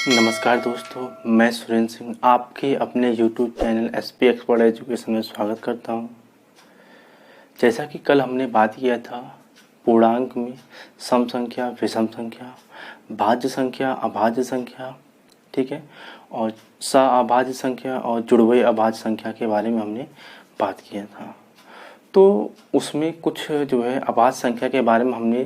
नमस्कार दोस्तों, मैं सुरेंद्र सिंह आपके अपने YouTube channel SP expert education में स्वागत करता हूं। जैसा कि कल हमने बात किया था पूर्णांक में सम संख्या, विषम संख्या, भाज्य संख्या, अभाज्य संख्या, ठीक है, और सअभाज्य संख्या और जुड़वई अभाज्य संख्या के बारे में हमने बात किया था। तो उसमें कुछ जो है अभाज्य संख्या के बारे में हमने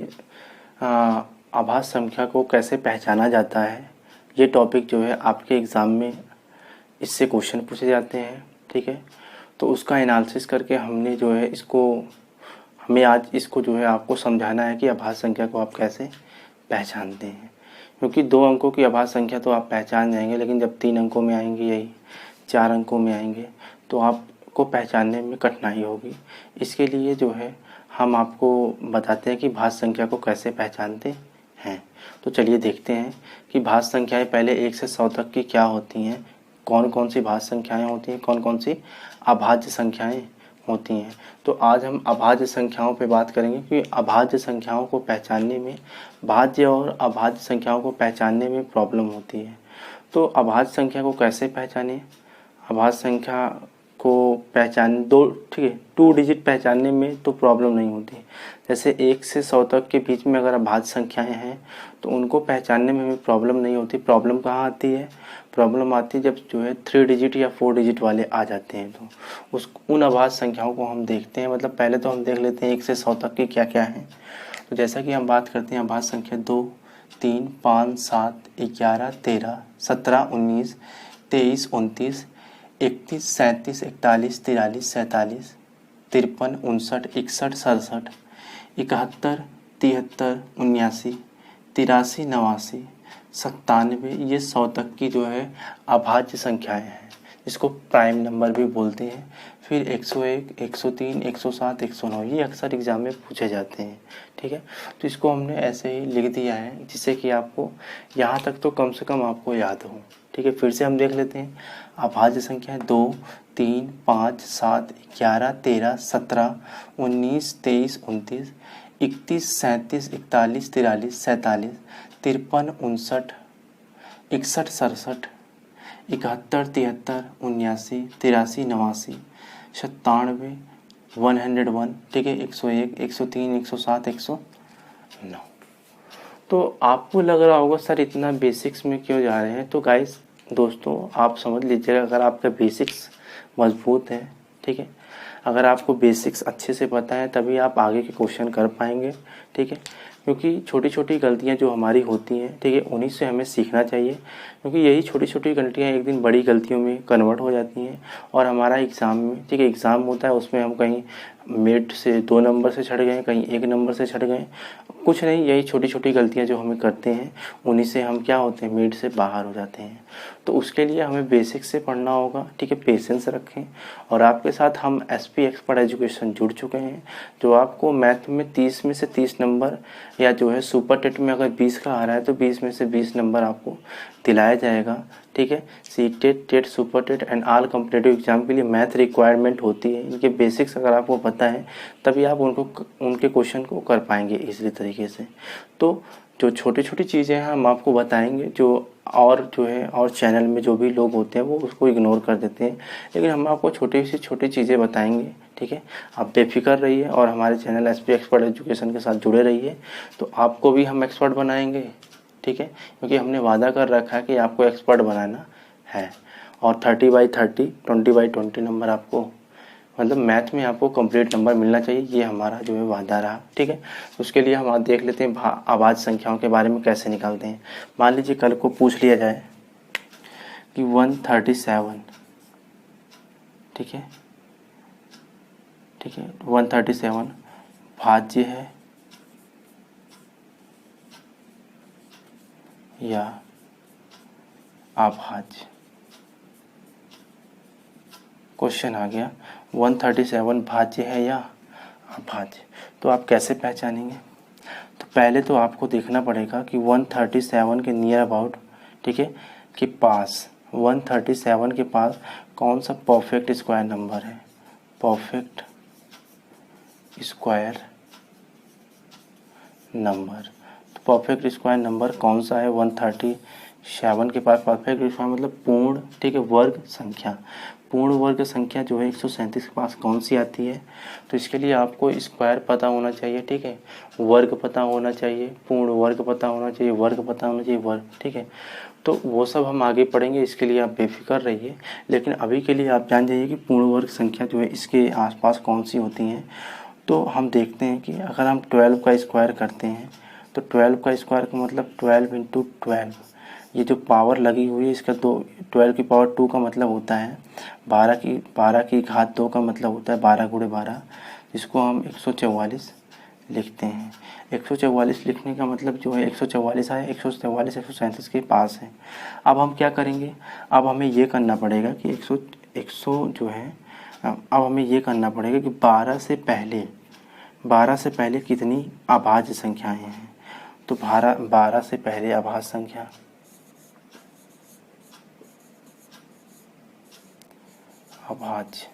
अभाज्य संख्या को कैसे पहचाना जाता है, ये टॉपिक जो है आपके एग्ज़ाम में इससे क्वेश्चन पूछे जाते हैं, ठीक है। तो उसका एनालिसिस करके हमने जो है हमें आज इसको जो है आपको समझाना है कि अभाज्य संख्या को आप कैसे पहचानते हैं। क्योंकि 2 अंकों की अभाज्य संख्या तो आप पहचान जाएंगे, लेकिन जब 3 अंकों में आएंगे, यही 4 अंकों में आएंगे, तो आपको पहचानने में कठिनाई होगी। इसके लिए जो है हम आपको बताते हैं कि भाज्य संख्या को कैसे पहचानते हैं। तो चलिए देखते हैं कि भाज्य संख्याएं पहले 1 से 100 तक की क्या होती हैं, कौन कौन सी भाज्य संख्याएं होती हैं, कौन कौन सी अभाज्य संख्याएं होती हैं। तो आज हम अभाज्य संख्याओं पे बात करेंगे कि अभाज्य संख्याओं को पहचानने में, भाज्य और अभाज्य संख्याओं को पहचानने में प्रॉब्लम होती है। तो अभाज्य संख्या को कैसे पहचानें? अभाज्य संख्या को पहचान ठीक है, 2 डिजिट पहचानने में तो प्रॉब्लम नहीं होती। जैसे 1 से 100 तक के बीच में अगर अभाज्य संख्याएं हैं तो उनको पहचानने में हमें प्रॉब्लम नहीं होती। प्रॉब्लम कहाँ आती है? प्रॉब्लम आती है जब जो है 3 डिजिट या 4 डिजिट वाले आ जाते हैं। तो उन अभाज्य संख्याओं को हम देखते हैं। मतलब पहले तो हम देख लेते हैं 1 से 100 तक की क्या क्या है। तो जैसा कि हम बात करते हैं अभाज्य संख्या 2, 3, 5, 7, 11, 13, 17, 19, 23, 29, 31, 37, 41, 43, 47, 53, 59, 61, 67, 71, 73, 79, 83, 89, 97, ये 100 तक की जो है अभाज्य संख्याएं हैं, जिसको प्राइम नंबर भी बोलते हैं। फिर 101, 103, 107, 109 ये अक्सर एग्जाम में पूछे जाते हैं, ठीक है। तो इसको हमने ऐसे ही लिख दिया है जिससे कि आपको यहाँ तक तो कम से कम आपको याद हो, ठीक है। फिर से हम देख लेते हैं अभाज्य संख्या 2, 3, 5, 7, 11, 13, 17, 19, 23, 29, 31, 37, 41, 43, 47, 53, 59, 61, 67, 71, 73, 79, 83, 89, 97, 101, ठीक है, 101, 103, 107, 109। तो आपको लग रहा होगा सर इतना बेसिक्स में क्यों जा रहे हैं। तो गाइस दोस्तों आप समझ लीजिएगा, अगर आपका बेसिक्स मजबूत है, ठीक है, अगर आपको बेसिक्स अच्छे से पता है तभी आप आगे के क्वेश्चन कर पाएंगे, ठीक है। क्योंकि छोटी छोटी गलतियां जो हमारी होती हैं, ठीक है, उन्हीं से हमें सीखना चाहिए। क्योंकि यही छोटी छोटी गलतियां एक दिन बड़ी गलतियों में कन्वर्ट हो जाती हैं और हमारा एग्ज़ाम में, ठीक है, एग्ज़ाम होता है उसमें हम कहीं मिड से 2 नंबर से छट गए, कहीं 1 नंबर से छट गए, कुछ नहीं, यही छोटी छोटी गलतियां जो हमें करते हैं उन्हीं से हम क्या होते हैं, मिड से बाहर हो जाते हैं। तो उसके लिए हमें बेसिक से पढ़ना होगा, ठीक है, पेशेंस रखें। और आपके साथ हम SP एक्सपर्ट एजुकेशन जुड़ चुके हैं, जो आपको मैथ में 30 में से 30 नंबर, या जो है सुपर टेट में अगर 20 का आ रहा है तो 20 में से 20 नंबर आपको दिलाया जाएगा, ठीक है। CTET, TET, super TET and all competitive exam के लिए मैथ रिक्वायरमेंट होती है। इनके बेसिक्स अगर आपको पता है तभी आप उनके क्वेश्चन को कर पाएंगे इजीली तरीके से। तो जो छोटी छोटी चीज़ें हैं हम आपको बताएंगे, जो और चैनल में जो भी लोग होते हैं वो उसको इग्नोर कर देते हैं, लेकिन हम आपको छोटी से छोटी चीज़ें बताएंगे, ठीक है। आप बेफिक्र रहिए और हमारे चैनल SP एक्सपर्ट एजुकेशन के साथ जुड़े रहिए, तो आपको भी हम एक्सपर्ट बनाएंगे, ठीक है। क्योंकि हमने वादा कर रखा है कि आपको एक्सपर्ट बनाना है। और 30/30, 20/20 नंबर आपको, मतलब मैथ में आपको कंप्लीट नंबर मिलना चाहिए, ये हमारा जो है वादा रहा, ठीक है। उसके लिए हम आज देख लेते हैं अभाज्य संख्याओं के बारे में कैसे निकालते हैं। मान लीजिए कल को पूछ लिया जाए कि 137, ठीक है, 137 भाज्य है या अभाज्य। क्वेश्चन आ गया 137 भाज्य है या अभाज्य, तो आप कैसे पहचानेंगे? तो पहले तो आपको देखना पड़ेगा कि 137 के नियर अबाउट, ठीक है, के पास 137 के पास कौन सा परफेक्ट स्क्वायर नंबर है। परफेक्ट स्क्वायर नंबर, तो परफेक्ट स्क्वायर नंबर कौन सा है 7 के पास परफेक्ट स्क्वायर मतलब पूर्ण, ठीक है, वर्ग संख्या। पूर्ण वर्ग संख्या जो है 137 के पास कौन सी आती है? तो इसके लिए आपको स्क्वायर पता होना चाहिए, ठीक है, वर्ग पता होना चाहिए, पूर्ण वर्ग पता होना चाहिए, वर्ग पता होना चाहिए, वर्ग, ठीक है। तो वो सब हम आगे पढ़ेंगे, इसके लिए आप बेफिक्र रहिए। लेकिन अभी के लिए आप जान जाइए कि पूर्ण वर्ग संख्या जो है इसके आसपास कौन सी होती हैं। तो हम देखते हैं कि अगर हम 12 का स्क्वायर करते हैं तो 12 का स्क्वायर का मतलब 12 इंटू 12, ये जो पावर लगी हुई है इसका 12 की पावर 2 का मतलब होता है 12 की घात 2 का मतलब होता है 12 गुणे 12, जिसको हम 144 लिखते हैं। 144 लिखने का मतलब जो है 144 है, 144 137 के पास है। अब हम क्या करेंगे, अब हमें ये करना पड़ेगा कि 100 जो है, अब हमें ये करना पड़ेगा कि 12 से पहले कितनी अभाज्य संख्याएं हैं। तो 12 से पहले अभाज्य संख्या, अभाज्य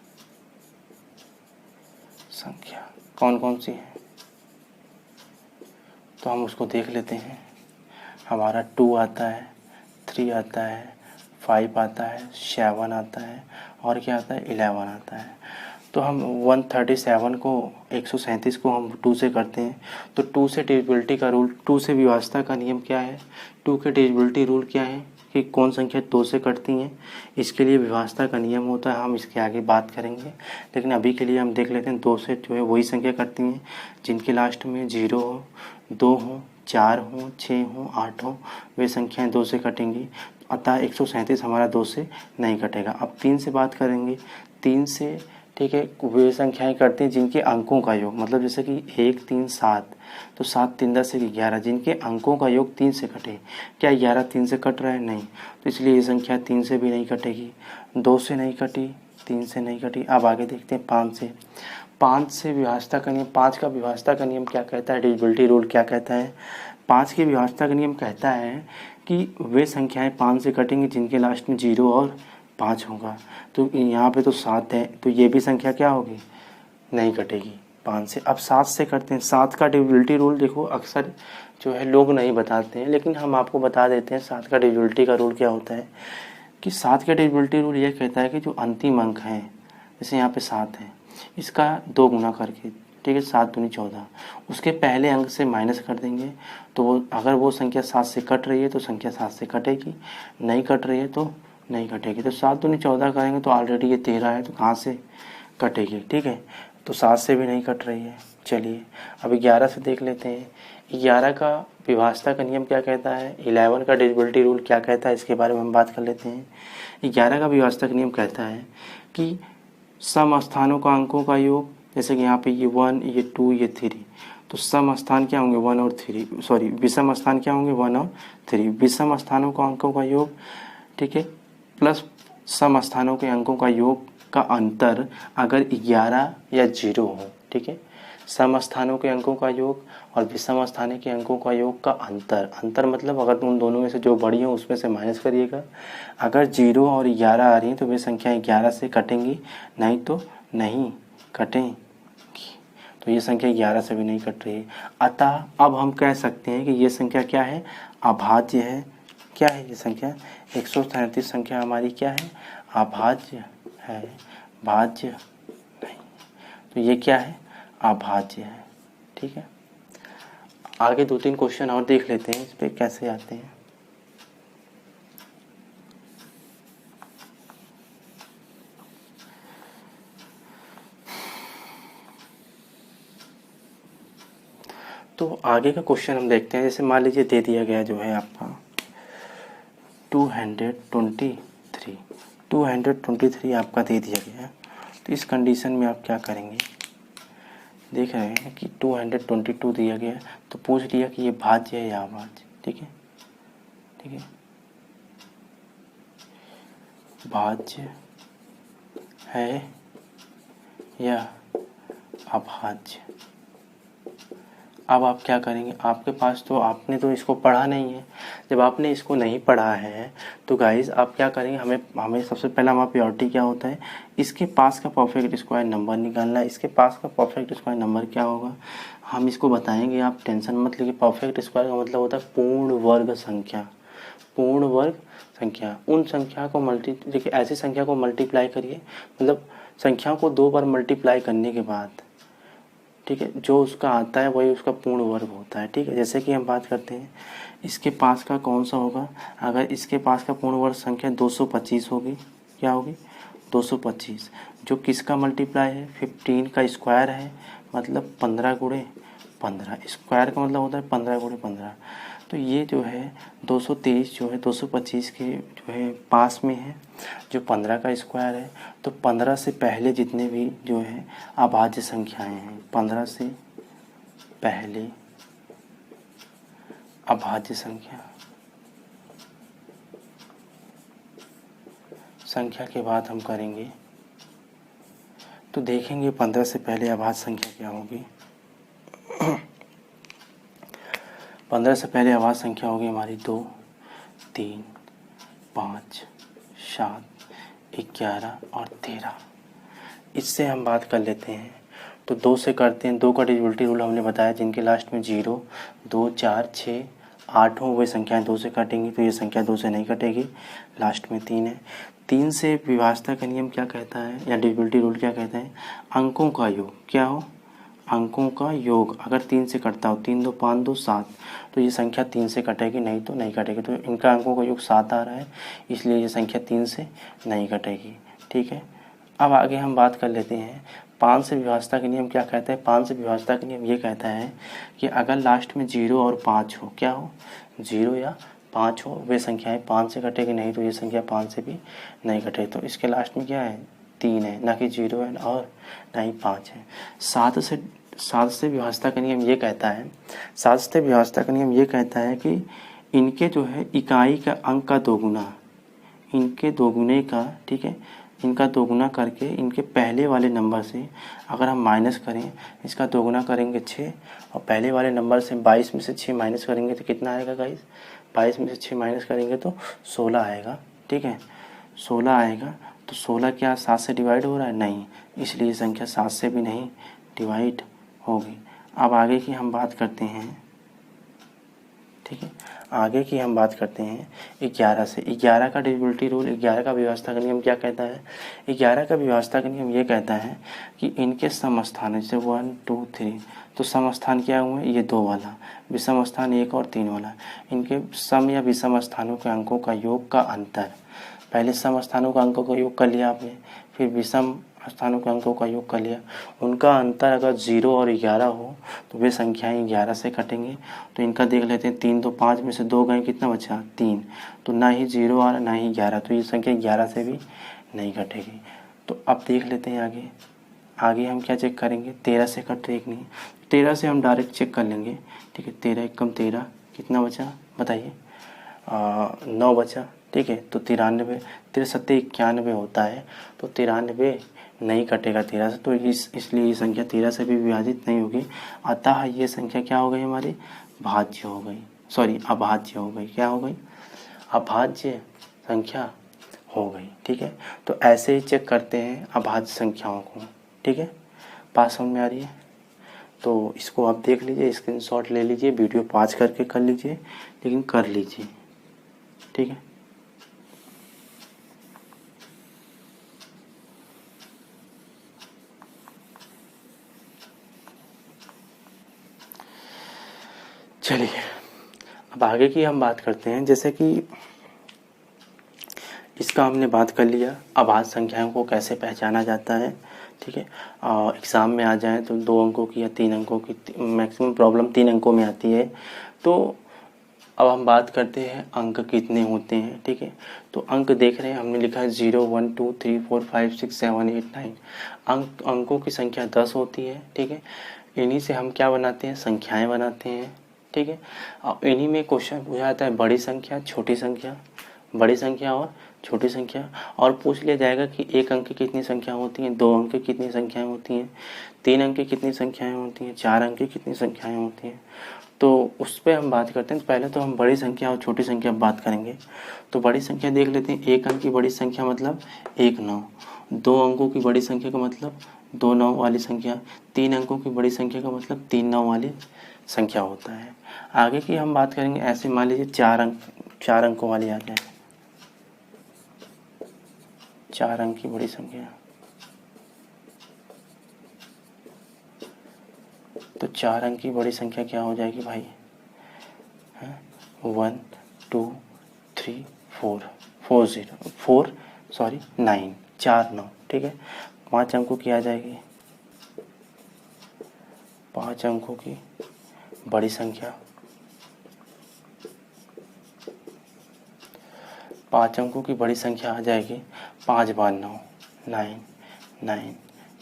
संख्या कौन कौन सी है, तो हम उसको देख लेते हैं। हमारा 2 आता है, 3 आता है, 5 आता है, 7 आता है, और क्या आता है, 11 आता है। तो हम 137 को 137 को हम 2 से करते हैं, तो 2 से डिविजिबिलिटी का रूल, 2 से विभाज्यता का नियम क्या है, 2 के डिविजिबिलिटी रूल क्या है कि कौन संख्या 2 से कटती हैं, इसके लिए विभाज्यता का नियम होता है। हम इसके आगे बात करेंगे, लेकिन अभी के लिए हम देख लेते हैं 2 से जो है वही संख्या कटती हैं जिनके लास्ट में 0 हो, 2 हो, 4 हो, 6 हो, 8 हो, वे संख्याएं 2 से कटेंगी। अतः 137 हमारा 2 से नहीं कटेगा। अब 3 से बात करेंगे, 3 से, ठीक है, वे संख्याएं करते हैं जिनके अंकों का योग, मतलब जैसे कि 1 3 7, तो 7 3 10 से 11, जिनके अंकों का योग 3 से कटे। क्या 11 3 से कट रहा है? नहीं, तो इसलिए ये संख्या 3 से भी नहीं कटेगी। 2 से नहीं कटी, 3 से नहीं कटी। अब आगे देखते हैं 5 से विभाज्यता का नियम, 5 का विभाज्यता का नियम क्या कहता है, डिविजिबिलिटी रूल क्या कहता है? 5 की विभाज्यता का नियम कहता है कि वे संख्याएं 5 से कटेंगी जिनके लास्ट में 0 और 5 होगा। तो यहाँ पे तो 7 है, तो ये भी संख्या क्या होगी, नहीं कटेगी 5 से। अब 7 से करते हैं। 7 का डिविजिबिलिटी रूल देखो अक्सर जो है लोग नहीं बताते हैं, लेकिन हम आपको बता देते हैं 7 का डिविजिबिलिटी का रूल क्या होता है। कि 7 का डिविजिबिलिटी रूल ये कहता है कि जो अंतिम अंक हैं, जैसे यहाँ पे 7 है, इसका 2 गुना करके, ठीक है, 7 दूनी 14, उसके पहले अंक से माइनस कर देंगे। तो अगर वो संख्या 7 से कट रही है तो संख्या 7 से कटेगी, नहीं कट रही है तो नहीं कटेगी। तो 7 दूनी 14 करेंगे तो ऑलरेडी ये 13 है, तो कहाँ से कटेगी, ठीक है, तो 7 से भी नहीं कट रही है। चलिए अब 11 से देख लेते हैं। 11 का विभाज्यता का नियम क्या कहता है, 11 का डिविजिबिलिटी रूल क्या कहता है, इसके बारे में हम बात कर लेते हैं। 11 का विभाज्यता का नियम कहता है कि सम स्थानों का अंकों का योग, जैसे कि यहाँ पे ये 1, ये 2, ये 3, तो सम स्थान क्या होंगे 1 और 3, सॉरी विषम स्थान क्या होंगे 1 और 3। विषम स्थानों का अंकों का योग, ठीक है, प्लस सम स्थानों के अंकों का योग का अंतर अगर 11 या 0 हो, ठीक है, सम स्थानों के अंकों का योग और विषम स्थान के अंकों का योग का अंतर मतलब अगर उन दोनों में से जो बड़ी हो उसमें से माइनस करिएगा। अगर 0 और 11 आ रही हैं तो वे संख्या 11 से कटेंगी, नहीं तो नहीं कटेंगी। तो ये संख्या 11 से भी नहीं कट रही है। अतः अब हम कह सकते हैं कि ये संख्या क्या है, अभाज्य है। क्या है ये संख्या, 137 संख्या हमारी क्या है, अभाज्य है, भाज्य नहीं। तो ये क्या है, अभाज्य है, ठीक है। आगे 2-3 क्वेश्चन और देख लेते हैं इस पे कैसे आते हैं। तो आगे का क्वेश्चन हम देखते हैं। जैसे मान लीजिए दे दिया गया जो है आपका 223 आपका दे दिया गया है। तो इस कंडीशन में आप क्या करेंगे, देख रहे हैं कि 222 दिया गया है, तो पूछ लिया कि ये भाज्य है या अभाज्य, ठीक है, ठीक है, भाज्य है या अभाज्य। अब आप क्या करेंगे, आपके पास तो आपने तो इसको पढ़ा नहीं है। जब आपने इसको नहीं पढ़ा है तो गाइज आप क्या करेंगे, हमें सबसे पहला हमारा प्रायोरिटी क्या होता है, इसके पास का परफेक्ट स्क्वायर नंबर निकालना है। इसके पास का परफेक्ट स्क्वायर नंबर क्या होगा हम इसको बताएंगे, आप टेंशन मत लीजिए। परफेक्ट स्क्वायर का मतलब होता है पूर्ण वर्ग संख्या। पूर्ण वर्ग संख्या। उन संख्या को देखिए ऐसी संख्या को मल्टीप्लाई करिए, मतलब संख्याओं को 2 बार मल्टीप्लाई करने के बाद, ठीक है, जो उसका आता है वही उसका पूर्ण वर्ग होता है। ठीक है, जैसे कि हम बात करते हैं इसके पास का कौन सा होगा, अगर इसके पास का पूर्ण वर्ग संख्या 225 होगी, क्या होगी 225, जो किसका मल्टीप्लाई है 15 का स्क्वायर है, मतलब 15 गुणे 15, स्क्वायर का मतलब होता है 15 गुणे 15। तो ये जो है 223 जो है 225 के जो है पास में है, जो 15 का स्क्वायर है। तो 15 से पहले जितने भी जो है अभाज्य संख्याएं हैं, 15 से पहले अभाज्य संख्या के बाद हम करेंगे तो देखेंगे 15 से पहले अभाज्य संख्या क्या होगी। 15 से पहले अभाज्य संख्या होगी हमारी 2, 3, 5, 7, 11 और 13। इससे हम बात कर लेते हैं तो 2 से करते हैं। 2 का डिविजिबिलिटी रूल हमने बताया, जिनके लास्ट में 0, 2, 4, 6, 8 हो वे संख्याएं 2 से कटेंगी, तो ये संख्या 2 से नहीं कटेगी, लास्ट में 3 है। 3 से विभाज्यता का नियम क्या कहता है, या डिविजिबिलिटी रूल क्या कहता है, अंकों का योग क्या हो, अंकों का योग अगर 3 से कटता हो, 3 2 5 2 7, तो ये संख्या 3 से कटेगी, नहीं तो नहीं कटेगी। तो इनका अंकों का योग 7 आ रहा है, इसलिए ये संख्या 3 से नहीं कटेगी। ठीक है, अब आगे हम बात कर लेते हैं 5 से विभाज्यता का नियम क्या कहता है। 5 से विभाज्यता का नियम ये कहता है कि अगर लास्ट में 0 और 5 हो, क्या हो 0 या 5 हो, वे संख्याएं 5 से कटेगी, नहीं तो ये संख्या 5 से भी नहीं कटेगी। तो इसके लास्ट में क्या है 3 है, ना कि 0 है और ना ही 5 है। 7 से विभाज्यता का नियम ये कहता है, 7 से विभाज्यता का नियम ये कहता है कि इनके जो है इकाई का अंक का दोगुना, इनके दोगुने का, ठीक है, इनका दोगुना करके इनके पहले वाले नंबर से अगर हम माइनस करें, इसका दोगुना करेंगे 6 और पहले वाले नंबर से 22 में से 6 माइनस करेंगे तो कितना आएगा गाइस, 22 में से 6 माइनस करेंगे तो 16 आएगा। ठीक है, 16 आएगा। तो 16 क्या 7 से डिवाइड हो रहा है, नहीं, इसलिए संख्या 7 से भी नहीं डिवाइड होगी। अब आगे की हम बात करते हैं, ठीक है, आगे की हम बात करते हैं 11 से। 11 का डिविजिबिलिटी रूल, 11 का विभाज्यता का नियम क्या कहता है। 11 का विभाज्यता का नियम ये कहता है कि इनके समस्थान, जैसे 1 2 3, तो समस्थान क्या हुए, ये 2 वाला, विषम स्थान 1 और 3 वाला, इनके सम या विषम स्थानों के अंकों का योग का अंतर। पहले सम स्थानों का अंकों का योग कर लिया आपने, फिर विषम स्थानों के अंकों का योग कर लिया, उनका अंतर अगर 0 और 11 हो तो वे संख्याएं 11 से कटेंगे। तो इनका देख लेते हैं, 3 2 5 में से 2 गए, कितना बचा 3, तो ना ही 0 और ना ही 11, तो ये संख्या 11 से भी नहीं कटेगी। तो अब देख लेते हैं आगे हम क्या चेक करेंगे, 13 से कट रही नहीं, 13 से हम डायरेक्ट चेक कर लेंगे। ठीक है, 13 एकम 13, कितना बचा बताइए, 9 बचा। ठीक है, तो 93, 13 सत्ते 91 होता है, तो 93 नहीं कटेगा 13 से, तो इसलिए ये संख्या 13 से भी विभाजित नहीं होगी। अतः ये संख्या क्या हो गई हमारी, भाज्य हो गई, सॉरी अभाज्य हो गई। क्या हो गई, अभाज्य संख्या हो गई। ठीक है, तो ऐसे ही चेक करते हैं अभाज्य संख्याओं को। ठीक है, बात समझ में आ रही है, तो इसको आप देख लीजिए, स्क्रीनशॉट ले लीजिए, वीडियो पॉज करके कर लीजिए, लेकिन कर लीजिए। ठीक है, चलिए अब आगे की हम बात करते हैं। जैसे कि इसका हमने बात कर लिया, अभाज्य संख्याओं को कैसे पहचाना जाता है। ठीक है, एग्ज़ाम में आ जाए तो 2 अंकों की या 3 अंकों की, मैक्सिमम प्रॉब्लम 3 अंकों में आती है। तो अब हम बात करते हैं अंक कितने होते हैं। ठीक है, तो अंक देख रहे हैं, हमने लिखा है 0 1 2 3 4 5 6 7 8 9, अंकों की संख्या 10 होती है। ठीक है, इन्हीं से हम क्या बनाते हैं, संख्याएं बनाते हैं। ठीक है, अब इन्हीं में क्वेश्चन पूछा जाता है बड़ी संख्या छोटी संख्या, बड़ी संख्या और छोटी संख्या, और पूछ लिया जाएगा कि 1 अंक की कितनी संख्या होती हैं, 2 अंक की कितनी संख्याएं होती हैं, 3 अंक की कितनी संख्याएं होती हैं, 4 अंक की कितनी संख्याएं होती हैं। तो उस पर हम बात करते हैं। तो पहले तो हम बड़ी संख्या और छोटी संख्या बात करेंगे। तो बड़ी संख्या देख लेते हैं, 1 अंक की बड़ी संख्या मतलब 1 9, 2 अंकों की बड़ी संख्या का मतलब 2 9 वाली संख्या, 3 अंकों की बड़ी संख्या का मतलब 3 9 वाली संख्या होता है। आगे की हम बात करेंगे, ऐसे मान लीजिए 4 अंक 4 अंकों वाली आ जाए, 4 अंक की बड़ी संख्या। तो 4 अंक की बड़ी संख्या क्या हो जाएगी भाई? 1 2 3 4 9, 4 9, ठीक है। 5 अंकों की आ जाएगी, 5 अंकों की बड़ी संख्या, 5 अंकों की बड़ी संख्या आ जाएगी 5 बार 9, 9 9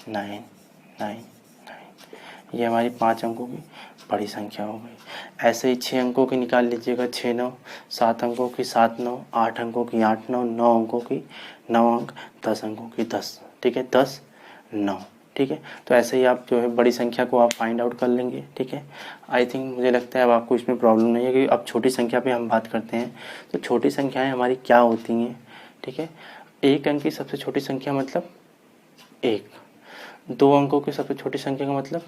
9 9 9। ये हमारी 5 अंकों की बड़ी संख्या हो गई। ऐसे ही 6 अंकों की निकाल लीजिएगा, 6 9, 7 अंकों की 7 9, 8 अंकों की 8 9, 9 अंकों की 9 अंक, 10 अंकों की 10, ठीक है, 10 9, ठीक है। तो ऐसे ही आप जो है बड़ी संख्या को आप फाइंड आउट कर लेंगे, ठीक है। आई थिंक मुझे लगता है अब आपको इसमें प्रॉब्लम नहीं है कि अब छोटी संख्या पे हम बात करते हैं। तो छोटी संख्याएं हमारी क्या होती हैं, ठीक है। 1 अंक की सबसे छोटी संख्या मतलब 1, 2 अंकों की सबसे छोटी संख्या का मतलब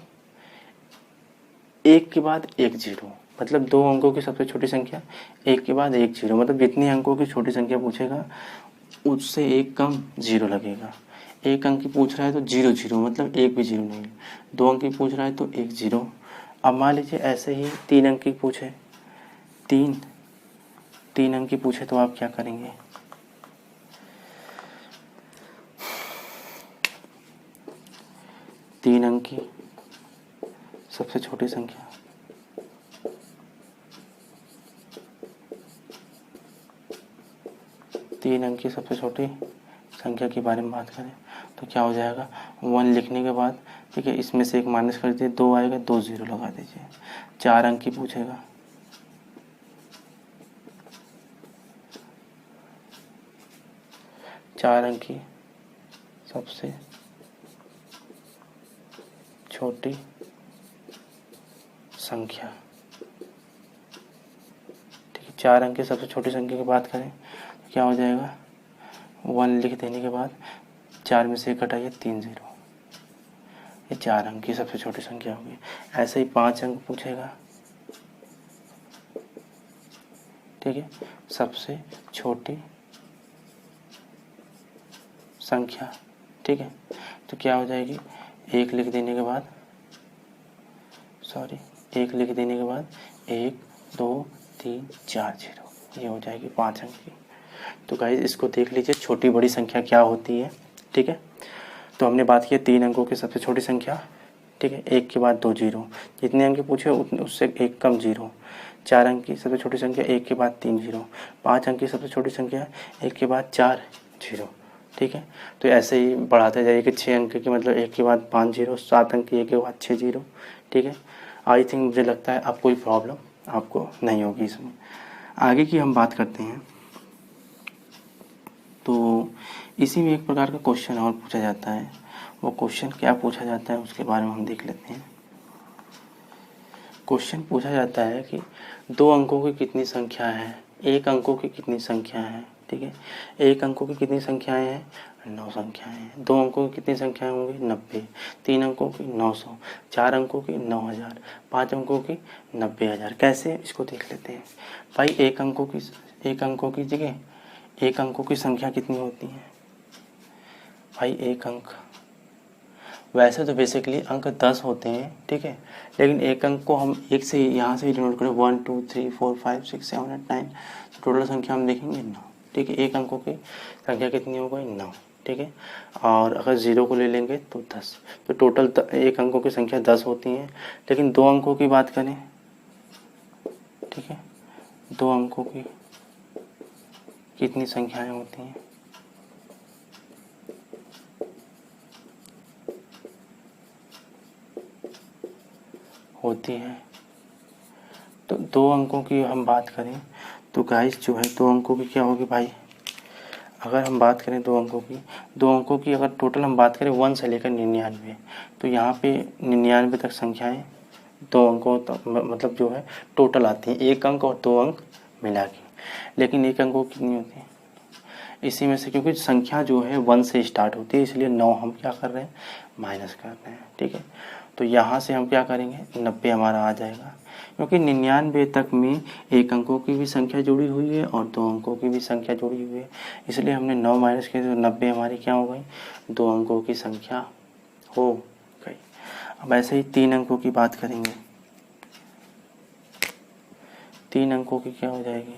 1 के बाद 1 0, मतलब 2 अंकों की सबसे छोटी संख्या 1 के बाद 1 0, मतलब जितनी अंकों की छोटी संख्या पूछेगा उससे 1 कम 0 लगेगा। 1 अंक की पूछ रहा है तो 0 0, मतलब 1 भी 0 नहीं। 2 अंक की पूछ रहा है तो 1 0। अब मान लीजिए ऐसे ही 3 अंक की पूछे, 3 अंक की पूछे तो आप क्या करेंगे? तीन अंक की सबसे छोटी संख्या, तीन अंक की सबसे छोटी संख्या के बारे में बात करें तो क्या हो जाएगा? 1 लिखने के बाद, ठीक है, इसमें से एक माइनस कर दीजिए, 2 आएगा, 2 0 लगा दीजिए। 4 अंक की पूछेगा, 4 अंक की सबसे छोटी संख्या, ठीक है। 4 अंक की सबसे छोटी संख्या की बात करें तो क्या हो जाएगा? 1 लिख देने के बाद 4 में से 1 घटाइए, 3 0। ये 4 अंक की सबसे छोटी संख्या होगी। ऐसे ही 5 अंक पूछेगा, ठीक है, सबसे छोटी संख्या, ठीक है। तो क्या हो जाएगी? 1 लिख देने के बाद 1 2 3 4 0, ये हो जाएगी 5 अंक की। तो गाइस इसको देख लीजिए छोटी बड़ी संख्या क्या होती है, ठीक है। तो हमने बात की 3 अंकों की सबसे छोटी संख्या, ठीक है, 1 के बाद 2 0, जितने अंक पूछे उतने उससे 1 कम 0। 4 अंक की सबसे छोटी संख्या 1 के बाद 3 0। 5 अंक की सबसे छोटी संख्या 1 के बाद 4 0, ठीक है। तो ऐसे ही बढ़ाते जाइए कि 6 अंक की मतलब 1 के बाद 5 0, 7 अंक की 1 के बाद 6 0, ठीक है। आई थिंक मुझे लगता है अब कोई प्रॉब्लम आपको नहीं होगी इसमें। आगे की हम बात करते हैं। तो इसी में एक प्रकार का क्वेश्चन और पूछा जाता है। वो क्वेश्चन क्या पूछा जाता है उसके बारे में हम देख लेते हैं। क्वेश्चन पूछा जाता है कि 2 अंकों की कितनी संख्या है, 1 अंकों की कितनी संख्या है, ठीक है। 1 अंकों की कितनी संख्याएं हैं? 9 संख्याएं हैं। 2 अंकों की कितनी संख्याएं होंगी? 90। 3 अंकों की 900। 4 अंकों की 9000। 5 अंकों की 90000। कैसे, इसको देख लेते हैं। भाई 1 अंकों की जगह 1 अंकों की संख्या कितनी होती है भाई? 1 अंक, वैसे तो बेसिकली अंक 10 होते हैं, ठीक है, लेकिन 1 अंक को हम 1 से यहाँ से ही डिनोट करें, 1 2 3 4 5 6 7 8 9, तो टोटल संख्या हम देखेंगे 9, ठीक है। 1 अंकों की संख्या कितनी हो गई? 9, ठीक है। और अगर 0 को ले लेंगे तो 10, तो टोटल 1 अंकों की संख्या 10 होती है। लेकिन 2 अंकों की बात करें, ठीक है, 2 अंकों की कितनी संख्याएं होती हैं? होती है। तो 2 अंकों की हम बात करें तो गाइस जो है 2 अंकों की क्या होगी भाई? अगर हम बात करें 2 अंकों की अगर टोटल हम बात करें 1 से लेकर 99, तो यहाँ पे 99 तक संख्याएं 2 अंकों तक मतलब जो है टोटल आती हैं, 1 अंक और 2 अंक मिला के। लेकिन 1 अंकों की कितनी होती है? इसी में से, क्योंकि संख्या जो है 1 से स्टार्ट होती है, इसलिए 9 हम क्या कर रहे हैं? माइनस कर रहे हैं, ठीक है। तो यहाँ से हम क्या करेंगे, 90 हमारा आ जाएगा, क्योंकि 99 तक में एक अंकों की भी संख्या जुड़ी हुई है और 2 अंकों की भी संख्या जुड़ी हुई है, इसलिए हमने 9 माइनस किया तो 90 हमारी क्या हो गई, 2 अंकों की संख्या हो गई। अब ऐसे ही 3 अंकों की बात करेंगे। 3 अंकों की क्या हो जाएगी,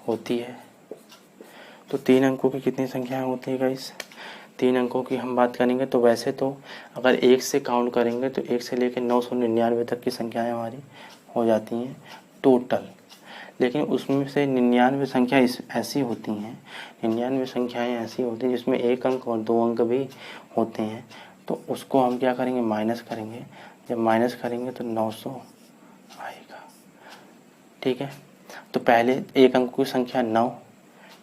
होती है। तो 3 अंकों की कितनी संख्याएं होती है गाइस, 3 अंकों की हम बात करेंगे तो वैसे तो अगर 1 से काउंट करेंगे तो 1 से लेकर 999 तक की संख्याएं हमारी हो जाती हैं टोटल। लेकिन उसमें से 99 संख्या ऐसी होती हैं, 99 संख्याएं ऐसी होती हैं जिसमें 1 अंक और 2 अंक भी होते हैं, तो उसको हम क्या करेंगे, माइनस करेंगे। जब माइनस करेंगे तो 900 आएगा। ठीक है, तो पहले 1 अंक की संख्या 9,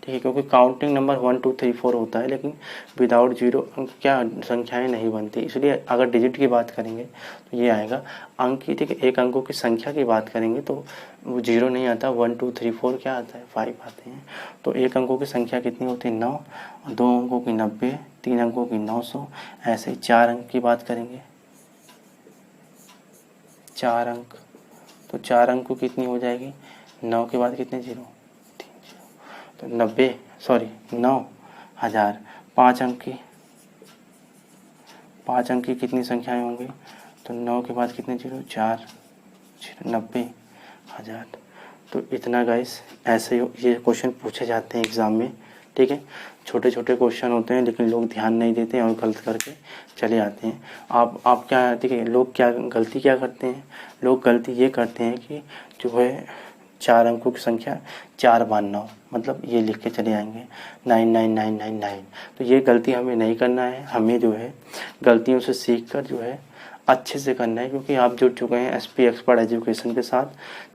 ठीक है, क्योंकि काउंटिंग नंबर 1 2 3 4 होता है, लेकिन विदाउट जीरो अंक क्या संख्याएं नहीं बनती, इसलिए अगर डिजिट की बात करेंगे तो ये आएगा अंक की। ठीक है, 1 अंकों की संख्या की बात करेंगे तो वो 0 नहीं आता, 1 2 3 4 क्या आता है, 5 आते हैं। तो 1 अंकों की संख्या कितनी होती है, 9, और 2 अंकों की 90, 3 अंकों की 900। ऐसे ही 4 अंक की बात करेंगे, 4 अंक, तो 4 अंक को कितनी हो जाएगी, 9 के बाद कितने जीरो, 3 जीरो, तो 9,000। 5 अंक की कितनी संख्याएं होंगी, तो 9 के बाद कितने जीरो, 4 जीरो, 90,000। तो इतना गाइस, ऐसे ये क्वेश्चन पूछे जाते हैं एग्ज़ाम में। ठीक है, छोटे छोटे क्वेश्चन होते हैं लेकिन लोग ध्यान नहीं देते हैं और गलत करके चले आते हैं। आप क्या, ठीक है, लोग क्या गलती क्या करते हैं, लोग गलती ये करते हैं कि जो है 4 अंकों की संख्या 4 बार 9, मतलब ये लिख के चले आएंगे 99999। तो ये गलती हमें नहीं करना है, हमें जो है गलतियों से सीख कर जो है अच्छे से करना है, क्योंकि आप जुड़ चुके हैं एसपी एक्सपर्ट एजुकेशन के साथ,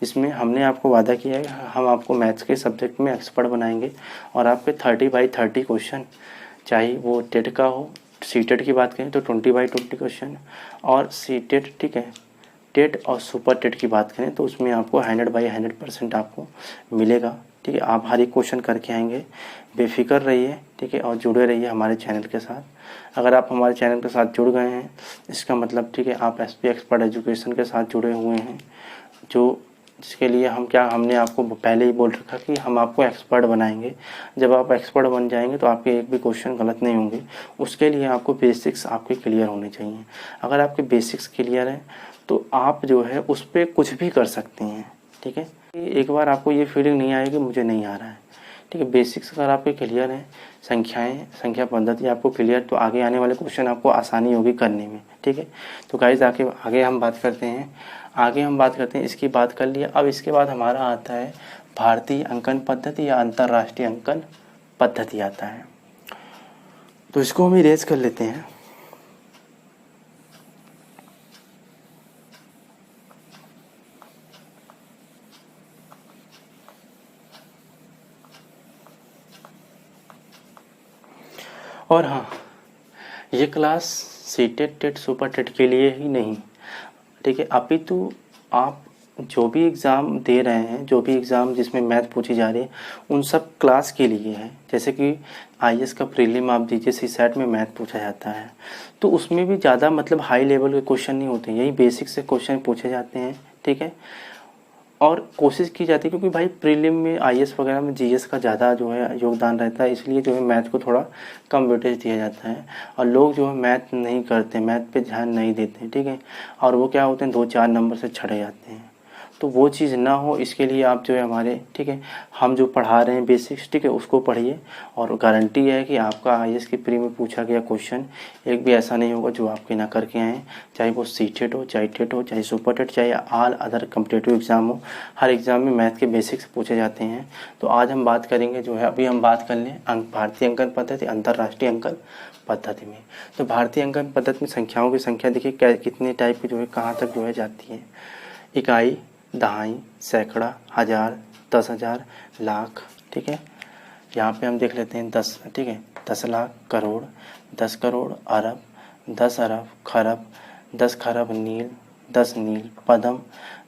जिसमें हमने आपको वादा किया है हम आपको मैथ्स के सब्जेक्ट में एक्सपर्ट बनाएंगे और आपके 30/30 क्वेश्चन, चाहे वो टेट का हो, सीटेट की बात करें तो 20/20 क्वेश्चन, और सीटेट, ठीक है, टेट और सुपर टेट की बात करें तो उसमें आपको 100/100% आपको मिलेगा। ठीक है, आप हर एक क्वेश्चन करके आएंगे, बेफिक्र रहिए। ठीक है, और जुड़े रहिए हमारे चैनल के साथ। अगर आप हमारे चैनल के साथ जुड़ गए हैं इसका मतलब, ठीक है, आप एसपी एक्सपर्ट एजुकेशन के साथ जुड़े हुए हैं, जो जिसके लिए हमने आपको पहले ही बोल रखा कि हम आपको एक्सपर्ट बनाएंगे। जब आप एक्सपर्ट बन जाएंगे तो आपके एक भी क्वेश्चन गलत नहीं होंगे। उसके लिए आपको बेसिक्स आपके क्लियर होने चाहिए। अगर आपके बेसिक्स क्लियर हैं तो आप जो है उस पर कुछ भी कर सकते हैं। ठीक है, एक बार आपको ये फीलिंग नहीं आएगी मुझे नहीं आ रहा है। ठीक है, बेसिक्स अगर आपके क्लियर हैं, संख्या पद्धति आपको क्लियर, तो आगे आने वाले क्वेश्चन आपको आसानी होगी करने में। ठीक है, तो गाइस आगे हम बात करते हैं, इसकी बात कर लिया। अब इसके बाद हमारा आता है भारतीय अंकन पद्धति या अंतर्राष्ट्रीय अंकन पद्धति आता है, तो इसको हम इरेज कर लेते हैं। और हाँ, ये class CTET TET super TET के लिए ही नहीं, ठीक है, अपितु आप जो भी एग्ज़ाम दे रहे हैं, जो भी एग्ज़ाम जिसमें मैथ पूछी जा रही है उन सब क्लास के लिए है। जैसे कि आईएएस का प्रीलिम आप दीजिए, सीसैट में मैथ पूछा जाता है, तो उसमें भी ज़्यादा मतलब हाई लेवल के क्वेश्चन नहीं होते, यही बेसिक से क्वेश्चन पूछे जाते हैं। ठीक है, और कोशिश की जाती है, क्योंकि भाई प्रीलिम में आईएएस वगैरह में जीएस का ज़्यादा जो है योगदान रहता है, इसलिए जो है मैथ को थोड़ा कम वेटेज दिया जाता है। और लोग जो है मैथ नहीं करते, मैथ पे ध्यान नहीं देते। ठीक है, और वो क्या होते हैं 2-4 नंबर से छड़े जाते हैं। तो वो चीज़ ना हो इसके लिए आप जो है हमारे, ठीक है, हम जो पढ़ा रहे हैं बेसिक्स, ठीक है, उसको पढ़िए। और गारंटी है कि आपका आईएएस की प्री में पूछा गया क्वेश्चन एक भी ऐसा नहीं होगा जो आपके ना करके आए, चाहे वो सीटेट हो, चाहे टेट हो, चाहे सुपर टेट, चाहे ऑल अदर कॉम्पिटिटिव एग्जाम हो। हर एग्जाम में मैथ के बेसिक्स पूछे जाते हैं। तो आज हम बात करेंगे जो है, अभी हम बात कर लें भारतीय अंकन पद्धति अंतर्राष्ट्रीय अंकन पद्धति में। तो भारतीय अंकन पद्धति में संख्याओं की संख्या देखिए कितने टाइप की जो है कहाँ तक जो है जाती है। इकाई, दहाई, सैकड़ा, हज़ार, 10,000, लाख। ठीक है, यहाँ पे हम देख लेते हैं 10, ठीक है, 10 लाख, करोड़, 10 करोड़, अरब, 10 अरब, खरब, 10 खरब नील, 10 नील पदम,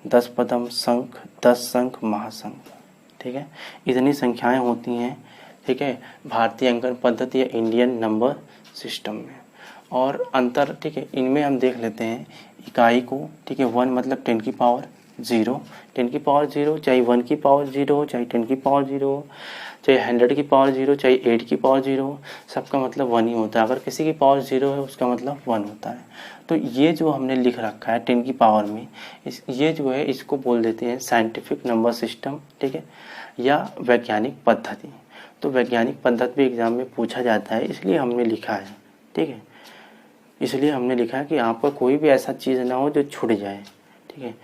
10 पदम शंख, 10 शंख महाशंख। ठीक है, इतनी संख्याएं होती हैं, ठीक है, भारतीय अंकन पद्धति या इंडियन नंबर सिस्टम में। और अंतर, ठीक है, इनमें हम देख लेते हैं इकाई को, ठीक है। 1 मतलब 10 की पावर 0, 10 की पावर 0, चाहे 1 की पावर 0 हो, चाहे 10 की पावर 0 हो, चाहे 100 की पावर 0, चाहे 8 की पावर 0 हो, सबका मतलब 1 ही होता है। अगर किसी की पावर 0 है उसका मतलब 1 होता है। तो ये जो हमने लिख रखा है 10 की पावर में, ये जो है इसको बोल देते हैं साइंटिफिक नंबर सिस्टम, ठीक है, या वैज्ञानिक पद्धति। तो वैज्ञानिक पद्धति भी एग्जाम में पूछा जाता है, इसलिए हमने लिखा है, ठीक है, इसलिए हमने लिखा है कि आपका कोई भी ऐसा चीज़ ना हो जो छूट जाए, ठीक है।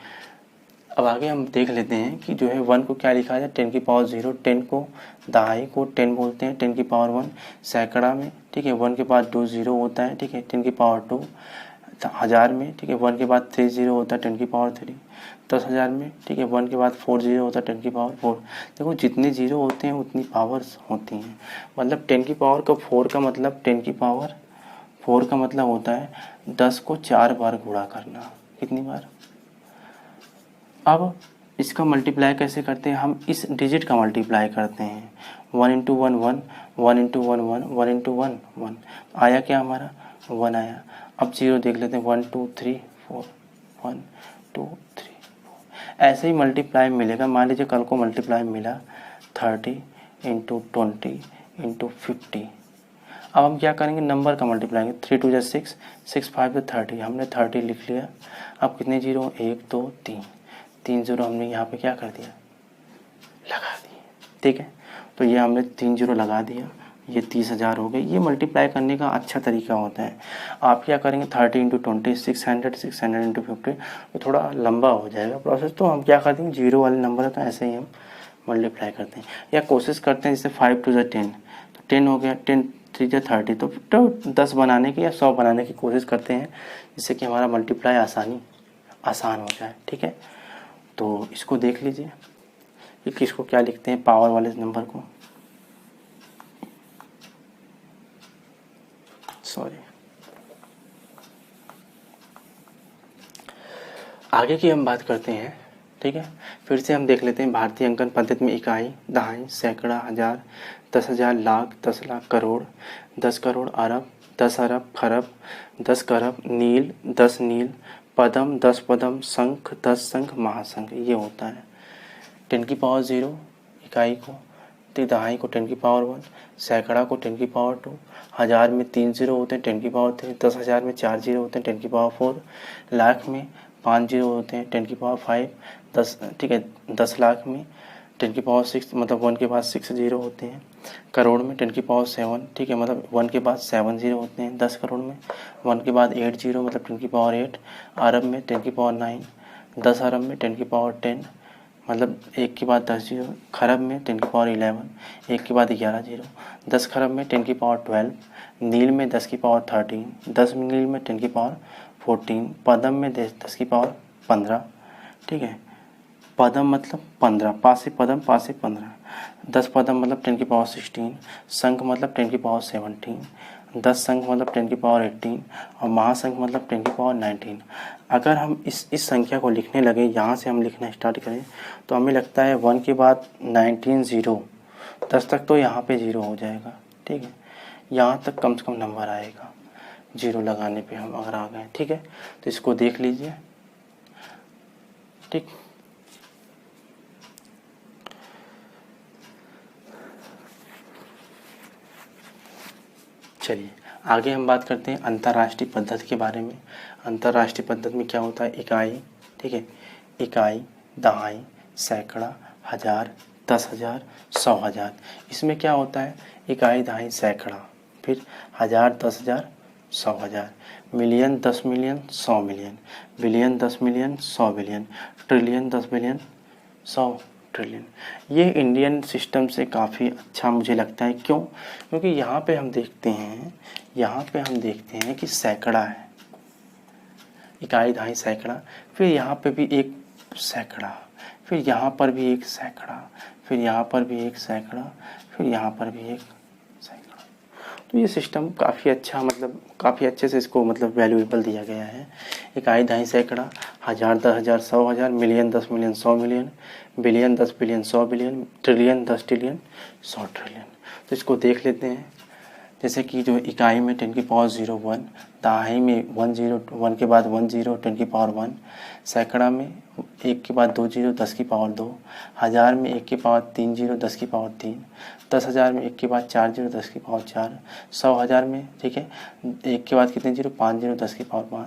अब आगे हम देख लेते हैं कि जो है 1 को क्या लिखा जाए, 10 की पावर 0, 10 को दहाई को 10 बोलते हैं, 10 की पावर 1 सैकड़ा में, ठीक है, 1 के बाद 2 0 होता है, ठीक है, 10 की पावर 2 हज़ार में, ठीक है, 1 के बाद 3 0 होता है, 10 की पावर 3 10,000 में, ठीक है, 1 के बाद 4 0 होता है, 10 की पावर 4। देखो जितने जीरो होते हैं उतनी पावर्स होती हैं, मतलब 10 की पावर का 4 का मतलब 10 की पावर 4 का मतलब होता है 10 को 4 बार गुणा करना। कितनी बार? अब इसका मल्टीप्लाई कैसे करते हैं, हम इस डिजिट का मल्टीप्लाई करते हैं। 1 इंटू 1 1, 1 इंटू 1 1, 1 इंटू 1 1, आया क्या हमारा 1 आया। अब जीरो देख लेते हैं, 1 2 3 4, 1 2 3 4, ऐसे ही मल्टीप्लाई मिलेगा। मान लीजिए कल को मल्टीप्लाई मिला 30 इंटू 20 इंटू 50। अब हम क्या करेंगे, नंबर का मल्टीप्लाई, 3 2 6, 6 5 30, हमने 30 लिख लिया। अब कितने जीरो, 1 2 3, 3 जीरो हमने यहाँ पे क्या कर दिया, लगा दिए, ठीक है। तो ये हमने 3 जीरो लगा दिया, ये 30,000 हो गए। ये मल्टीप्लाई करने का अच्छा तरीका होता है। आप क्या करेंगे, 30 इंटू 20 600, 600 इंटू 50, तो थोड़ा लंबा हो जाएगा प्रोसेस। तो हम क्या करते हैं, जीरो वाले नंबर है तो ऐसे ही हम मल्टीप्लाई करते हैं, या कोशिश करते हैं जैसे 5 2 10, तो 10 हो गया, 10 3 30, तो 10 बनाने की या 100 बनाने की कोशिश करते हैं, जिससे कि हमारा मल्टीप्लाई आसान हो जाए, ठीक है। तो इसको देख लीजिए कि किसको क्या लिखते हैं, पावर वाले नंबर को, सॉरी। आगे की हम बात करते हैं, ठीक है। फिर से हम देख लेते हैं भारतीय अंकन पद्धति में इकाई, दहाई, सैकड़ा, हज़ार, 10,000, लाख, 10 लाख, करोड़, 10 करोड़, अरब, 10 अरब, खरब, 10 खरब, नील, 10 नील, पदम, 10 पदम, शंख, 10 शंख, महाशंख। ये होता है 10 की पावर 0 इकाई को, दहाई को 10 की पावर 1, सैकड़ा को 10 की पावर 2, हज़ार में 3 जीरो होते हैं 10 की पावर 3, 10,000 में 4 जीरो होते हैं 10 की पावर 4, लाख में 5 जीरो होते हैं 10 की पावर 5, 10, ठीक है, 10 लाख में 10 की पावर 6, मतलब 1 के बाद 6 जीरो होते हैं। करोड़ में 10 की पावर 7, ठीक है, मतलब 1 के बाद 7 जीरो होते हैं 10 करोड़ में। 1 के बाद 8 जीरो, मतलब 10 की पावर 8। अरब में 10 की पावर 9, 10 अरब में 10 की पावर 10, मतलब 1 के बाद 10 जीरो। खरब में 10 की पावर 11, 1 के बाद 11 जीरो। 10 खरब में 10 की पावर 12, नील में 10 की पावर 13, 10 नील में 10 की पावर 14, पदम में 10 की पावर 15, ठीक है। पदम मतलब 15, पासे पदम पासे 15, 10 पदम मतलब 10 की पावर 16, शंख मतलब 10 की पावर 17, 10 शंख मतलब 10 की पावर 18, और महाशंख मतलब 10 की पावर 19। अगर हम इस संख्या को लिखने लगे, यहाँ से हम लिखना स्टार्ट करें, तो हमें लगता है 1 के बाद 19 जीरो, 10 तक तो यहाँ पे जीरो हो जाएगा, ठीक है। यहाँ तक कम से कम नंबर आएगा जीरो लगाने पे हम अगर आ गए, ठीक है। तो इसको देख लीजिए, ठीक। चलिए आगे हम बात करते हैं अंतर्राष्ट्रीय पद्धति के बारे में। अंतर्राष्ट्रीय पद्धति में क्या होता है, इकाई, ठीक है, इकाई, दहाई, सैकड़ा, हज़ार, 10,000, 100,000। इसमें क्या होता है, इकाई, दहाई, सैकड़ा, फिर हज़ार, 10,000, 100,000, million, 10 million, 100 million, billion, 10 million, 100 billion, trillion, 10 billion, 100 trillion. ये इंडियन सिस्टम से काफ़ी अच्छा मुझे लगता है। क्यों? क्योंकि यहाँ पे हम देखते हैं कि सैकड़ा है, इकाई, दहाई, सैकड़ा, फिर यहाँ पे भी एक सैकड़ा, फिर यहाँ पर भी एक सैकड़ा, फिर यहाँ पर भी एक सैकड़ा, फिर यहाँ पर भी एक सैकड़ा। तो ये सिस्टम काफ़ी अच्छा, मतलब काफ़ी अच्छे से इसको मतलब वैल्यूएबल दिया गया है। इकाई, दहाई, सैकड़ा, हज़ार, 10,000, 100,000, million, 10 million, 100 million, billion, 10 billion, 100 billion, trillion, 10 trillion, 100 trillion. तो इसको देख लेते हैं। जैसे कि जो इकाई में 10⁻01, दहाई में 1 के बाद 10 10⁻1, सैकड़ा में 1 के बाद 2 जीरो 10⁻2, हज़ार में 1 के बाद 3 जीरो 10⁻3, 10,000 में 1 के बाद 4 जीरो 10⁻4, 100,000 में, ठीक है, 1 के बाद कितने जीरो, 5 जीरो 10⁻5,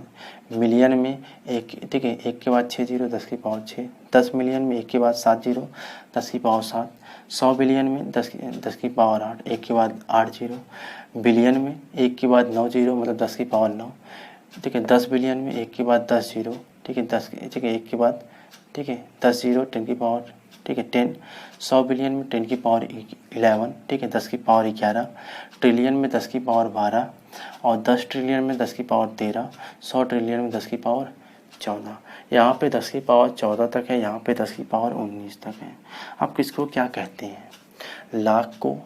मिलियन में एक, ठीक है, 1 के बाद 6 जीरो 10⁻6, 10 मिलियन में 1 के बाद 7 जीरो 10⁻7, 100 बिलियन में 10⁻8, 1 के बाद 8 जीरो, बिलियन में 1 के बाद 9 जीरो मतलब 10⁻9, ठीक है, 10 बिलियन में 1 के बाद 10 जीरो, ठीक है, 10, ठीक है, 1 के बाद, ठीक है, 10 जीरो 10 की पावर, ठीक है, 10, 100 बिलियन में 10 की पावर 11, ठीक है, 10 की पावर 11, ट्रिलियन में 10 की पावर 12, और 10 ट्रिलियन में 10 की पावर 13, 100 ट्रिलियन में 10 की पावर 14। यहाँ पे 10 की पावर 14 तक है, यहाँ पे 10 की पावर 19 तक है। आप किसको क्या कहते हैं? लाख को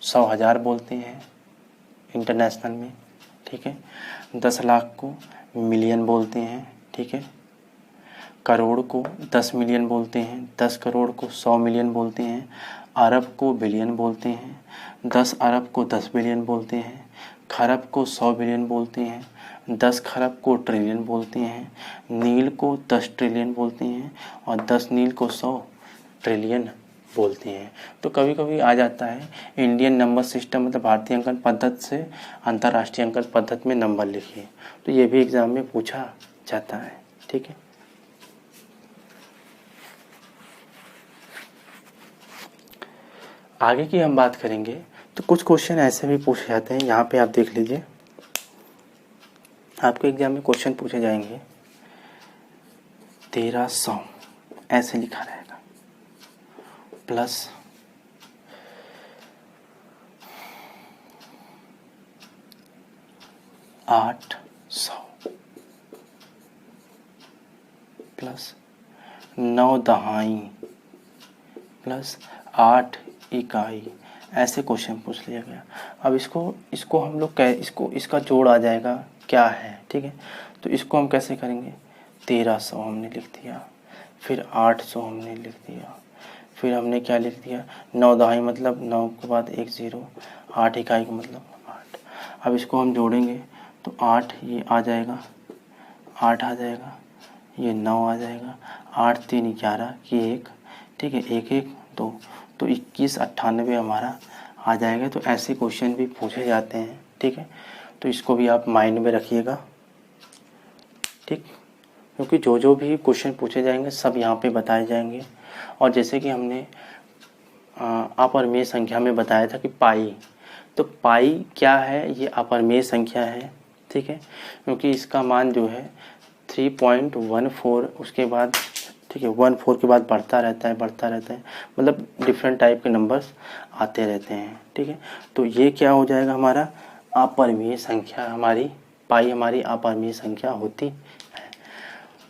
100,000 बोलते हैं इंटरनेशनल में, ठीक है, 10 लाख को मिलियन बोलते हैं, ठीक है, करोड़ को 10 मिलियन बोलते हैं, 10 करोड़ को 100 मिलियन बोलते हैं, अरब को बिलियन बोलते हैं, 10 अरब को 10 बिलियन बोलते हैं, खरब को 100 बिलियन बोलते हैं, 10 खरब को ट्रिलियन बोलते हैं, नील को 10 ट्रिलियन बोलते हैं, और 10 नील को 100 ट्रिलियन बोलते हैं। तो कभी कभी आ जाता है इंडियन नंबर सिस्टम, मतलब भारतीय अंकन पद्धति से अंतर्राष्ट्रीय अंकन पद्धति में नंबर लिखिए, तो ये भी एग्जाम में पूछा जाता है, ठीक है। आगे की हम बात करेंगे तो कुछ क्वेश्चन ऐसे भी पूछे जाते हैं, यहाँ पे आप देख लीजिए, आपके एग्जाम में क्वेश्चन पूछे जाएंगे 1300 ऐसे लिखा रहेगा, प्लस 800 प्लस 9 दहाई प्लस 8 इकाई, ऐसे क्वेश्चन पूछ लिया गया। अब इसको हम लोग इसका जोड़ आ जाएगा क्या है, ठीक है। तो इसको हम कैसे करेंगे, 1300 हमने लिख दिया, फिर 800 हमने लिख दिया, फिर हमने क्या लिख दिया, 9 दहाई मतलब 9 के बाद 1 0, 8 इकाई का मतलब 8। अब इसको हम जोड़ेंगे तो 8 ये आ जाएगा, 8 आ जाएगा, ये 9 आ जाएगा, 8 3 11 की 1, ठीक है, 1 1 2, तो 2198 हमारा आ जाएगा। तो ऐसे क्वेश्चन भी पूछे जाते हैं, ठीक है। तो इसको भी आप माइंड में रखिएगा, ठीक, क्योंकि जो भी क्वेश्चन पूछे जाएंगे सब यहाँ पे बताए जाएंगे। और जैसे कि हमने अपरिमेय संख्या में बताया था कि पाई, तो पाई क्या है, ये अपरिमेय संख्या है, ठीक है, क्योंकि इसका मान जो है 3.14, उसके बाद, ठीक है, 14 के बाद बढ़ता रहता है, मतलब डिफरेंट टाइप के नंबर्स आते रहते हैं, ठीक है। तो ये क्या हो जाएगा, हमारा अपरिमेय संख्या, हमारी पाई हमारी अपरिमेय संख्या होती है।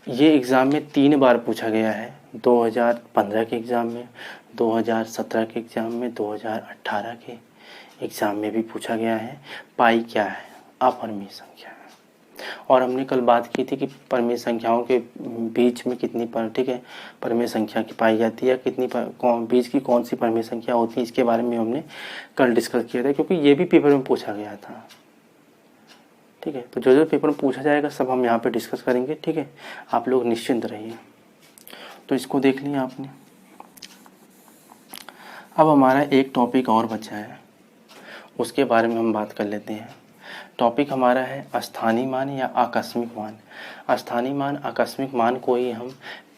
ये एग्ज़ाम में 3 बार पूछा गया है, 2015 के एग्ज़ाम में, 2017 के एग्ज़ाम में, 2018 के एग्ज़ाम में भी पूछा गया है। पाई क्या है, अपरिमेय संख्या है। और हमने कल बात की थी कि परिमेय संख्याओं के बीच में कितनी ठीक है परिमेय संख्या की पाई जाती है, कितनी बीच की कौन सी परिमेय संख्या होती है, इसके बारे में हमने कल डिस्कस किया था, क्योंकि ये भी पेपर में पूछा गया था, ठीक है। तो जो पेपर में पूछा जाएगा सब हम यहाँ पे डिस्कस करेंगे, ठीक है, आप लोग निश्चिंत रहिए। तो इसको देख लिया आपने। अब हमारा एक टॉपिक और बचा है, उसके बारे में हम बात कर लेते हैं। टॉपिक हमारा है स्थानीय मान या आकस्मिक मान। स्थानीय मान, आकस्मिक मान को ही हम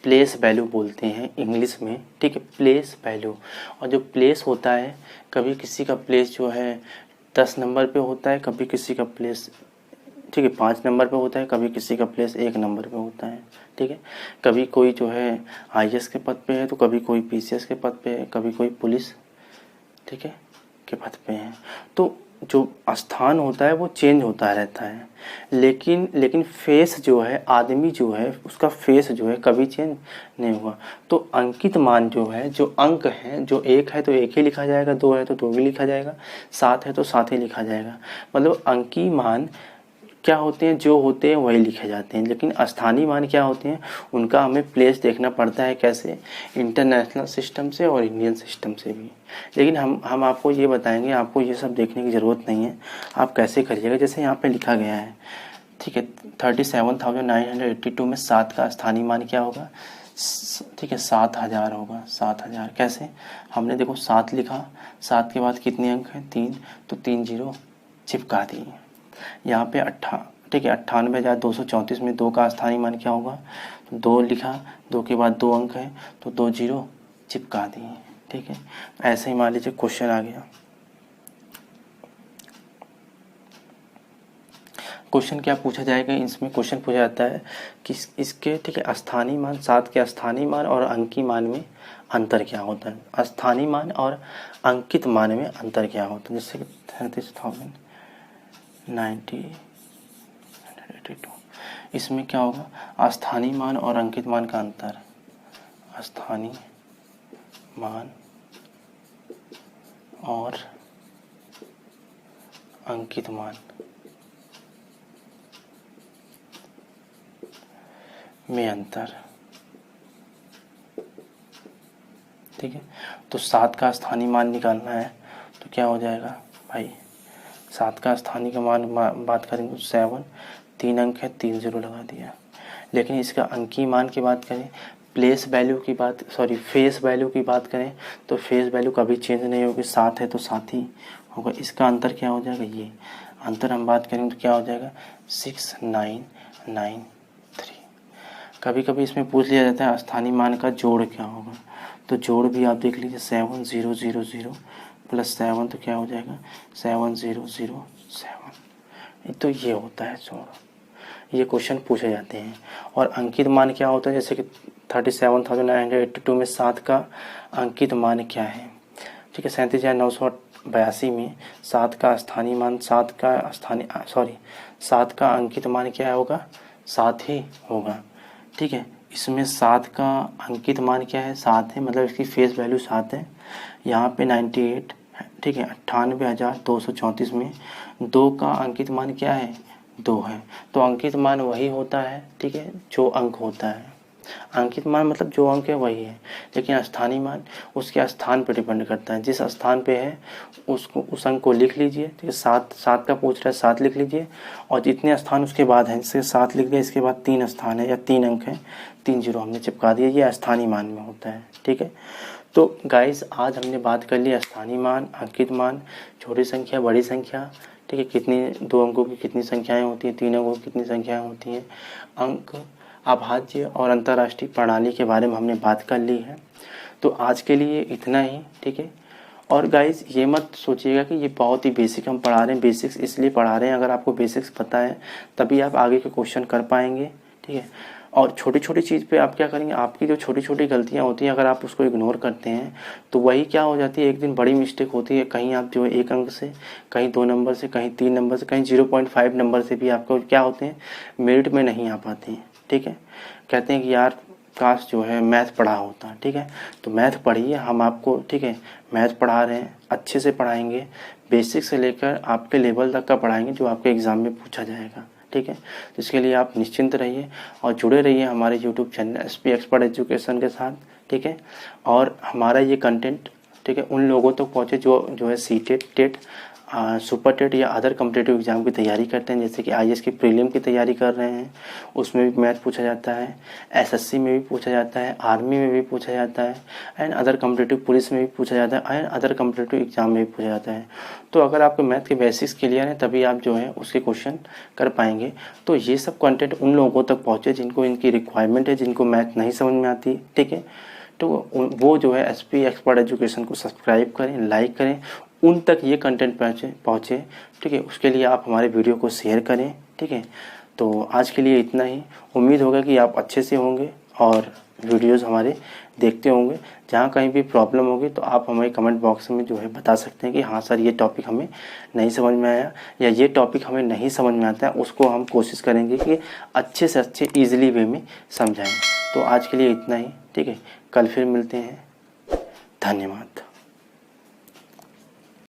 प्लेस वैल्यू बोलते हैं इंग्लिश में, ठीक है, प्लेस वैल्यू। और जो प्लेस होता है, कभी किसी का प्लेस जो है 10 नंबर पे होता है, कभी किसी का प्लेस, ठीक है, 5 नंबर पे होता है, कभी किसी का प्लेस 1 नंबर पे होता है, ठीक है। कभी कोई जो है IAS के पद पे है, तो कभी कोई PCS के पद पे है, कभी कोई पुलिस, ठीक है, के पद पे है। तो जो स्थान होता है वो चेंज होता रहता है, लेकिन फेस जो है, आदमी जो है उसका फेस जो है कभी चेंज नहीं हुआ। तो अंकित मान जो है, जो अंक है, जो 1 है तो 1 ही लिखा जाएगा, 2 है तो 2 भी लिखा जाएगा, 7 है तो 7 ही लिखा जाएगा। मतलब अंकीय मान क्या होते हैं, जो होते हैं वही लिखे जाते हैं, लेकिन स्थानीय मान क्या होते हैं उनका हमें प्लेस देखना पड़ता है। कैसे? इंटरनेशनल सिस्टम से और इंडियन सिस्टम से भी। लेकिन हम आपको ये बताएंगे, आपको ये सब देखने की ज़रूरत नहीं है, आप कैसे करिएगा। जैसे यहाँ पे लिखा गया है, ठीक है, 37,982 में 7 का स्थानीय मान क्या होगा, ठीक है, 7,000 होगा। 7,000 कैसे? हमने देखो 7 लिखा, 7 के बाद कितने अंक हैं, 3, तो 3 जीरो चिपका दिए। यहाँ पे ठीक है, 98,234 में 2 का स्थानीय मान क्या होगा, तो 2 लिखा, 2 के बाद 2 अंक है तो 2 जीरो चिपका दिए। ठीक है, ऐसे ही मान लीजिए क्वेश्चन आ गया। क्वेश्चन क्या पूछा जाएगा, इसमें क्वेश्चन पूछा जाता है कि इसके, ठीक है, स्थानीय मान, 7 के स्थानीय मान और अंकीय मान में अंतर क्या होता है। स्थानीय मान और अंकित मान में अंतर क्या होता है। जैसे कि 37,982, इसमें क्या होगा, स्थानीय मान और अंकित मान का अंतर। स्थानीय मान और अंकित मान में अंतर। ठीक है, तो 7 का स्थानीय मान निकालना है तो क्या हो जाएगा भाई, 7 का स्थानीय का मान बात करेंगे तो 7, 3 अंक है, 3 जीरो लगा दिया। लेकिन इसका अंकीय मान की बात करें, फेस वैल्यू की बात करें तो फेस वैल्यू कभी चेंज नहीं होगी। 7 है तो 7 ही होगा। इसका अंतर क्या हो जाएगा, ये अंतर हम बात करेंगे तो क्या हो जाएगा, 6993। कभी कभी इसमें पूछ लिया जाता है स्थानीय मान का जोड़ क्या होगा, तो जोड़ भी आप देख लीजिए, 7000 प्लस 7 तो क्या हो जाएगा, 7007। तो ये होता है जोड़, ये क्वेश्चन पूछे जाते हैं। और अंकित मान क्या होता है, जैसे कि 37,982 में 7 का अंकित मान क्या है। ठीक है, 37,982 में 7 का स्थानीय मान, 7 का अंकित मान क्या होगा, 7 ही होगा। ठीक है, इसमें 7 का अंकित मान क्या है, 7 है, मतलब इसकी फेस वैल्यू 7 है। यहाँ पे 98, ठीक है, 98,234 में 2 का अंकित मान क्या है, 2 है। तो अंकित मान वही होता है, ठीक है, जो अंक होता है। अंकित मान मतलब जो अंक है वही है, लेकिन स्थानीय मान उसके स्थान पर डिपेंड करता है। जिस स्थान पे है उसको, उस अंक को लिख लीजिए। ठीक है, 7 का पूछ रहा है, 7 लिख लीजिए, और जितने स्थान उसके बाद हैं, जैसे 7 लिख दिया, इसके बाद 3 स्थान है या 3 अंक है, 3 जीरो हमने चिपका दिया, ये स्थानीय मान में होता है। ठीक है, तो गाइस आज हमने बात कर ली स्थानीय मान, अंकित मान, छोटी संख्या, बड़ी संख्या, ठीक है, कितनी 2 अंकों की कितनी संख्याएं होती हैं, 3 अंकों की कितनी संख्याएं होती हैं, अंक, अभाज्य और अंतर्राष्ट्रीय प्रणाली के बारे में हमने बात कर ली है। तो आज के लिए इतना ही। ठीक है, और गाइस ये मत सोचिएगा कि ये बहुत ही बेसिक हम पढ़ा रहे हैं, बेसिक्स इसलिए पढ़ा रहे हैं, अगर आपको बेसिक्स पता है तभी आप आगे के क्वेश्चन कर पाएंगे। ठीक है, और छोटी छोटी चीज़ पे आप क्या करेंगे, आपकी जो छोटी छोटी गलतियां होती हैं अगर आप उसको इग्नोर करते हैं तो वही क्या हो जाती है, एक दिन बड़ी मिस्टेक होती है। कहीं आप जो है 1 अंक से, कहीं 2 नंबर से, कहीं 3 नंबर से, कहीं 0.5 नंबर से भी आपको क्या होते हैं, मेरिट में नहीं आ पाते हैं। ठीक है, कहते हैं कि यार काश जो है मैथ पढ़ा होता। ठीक है, तो मैथ पढ़िए, हम आपको, ठीक है, मैथ पढ़ा रहे हैं, अच्छे से पढ़ाएंगे, बेसिक से लेकर आपके लेवल तक का पढ़ाएंगे जो आपके एग्ज़ाम में पूछा जाएगा। ठीक है, तो इसके लिए आप निश्चिंत रहिए और जुड़े रहिए हमारे YouTube channel SP expert education के साथ। ठीक है, और हमारा ये कंटेंट, ठीक है, उन लोगों तक पहुँचे जो है सीटेट, टेट, सुपर टेट या अदर कॉम्पिटिटिव एग्जाम की तैयारी करते हैं, जैसे कि IAS की प्रीलिम की तैयारी कर रहे हैं, उसमें भी मैथ पूछा जाता है, SSC में भी पूछा जाता है, आर्मी में भी पूछा जाता है, एंड अदर कॉम्पिटिटिव पुलिस में भी पूछा जाता है, एंड अदर कॉम्पिटिटिव एग्जाम में भी पूछा जाता है। तो अगर आपको मैथ के बेसिक्स क्लियर हैं तभी आप जो है उसके क्वेश्चन कर पाएंगे। तो ये सब कंटेंट उन लोगों तक पहुँचे जिनको इनकी रिक्वायरमेंट है, जिनको मैथ नहीं समझ में आती। ठीक है, तो वो जो है SP एक्सपर्ट एजुकेशन को सब्सक्राइब करें, लाइक करें, उन तक ये कंटेंट पहुँचे। ठीक है, उसके लिए आप हमारे वीडियो को शेयर करें। ठीक है, तो आज के लिए इतना ही। उम्मीद होगा कि आप अच्छे से होंगे और वीडियोज़ हमारे देखते होंगे। जहाँ कहीं भी प्रॉब्लम होगी तो आप हमें कमेंट बॉक्स में जो है बता सकते हैं कि हाँ सर ये टॉपिक हमें नहीं समझ में आया या ये टॉपिक हमें नहीं समझ में आता है, उसको हम कोशिश करेंगे कि अच्छे से अच्छे ईजिली वे में समझाएँ। तो आज के लिए इतना ही, ठीक है, कल फिर मिलते हैं। धन्यवाद।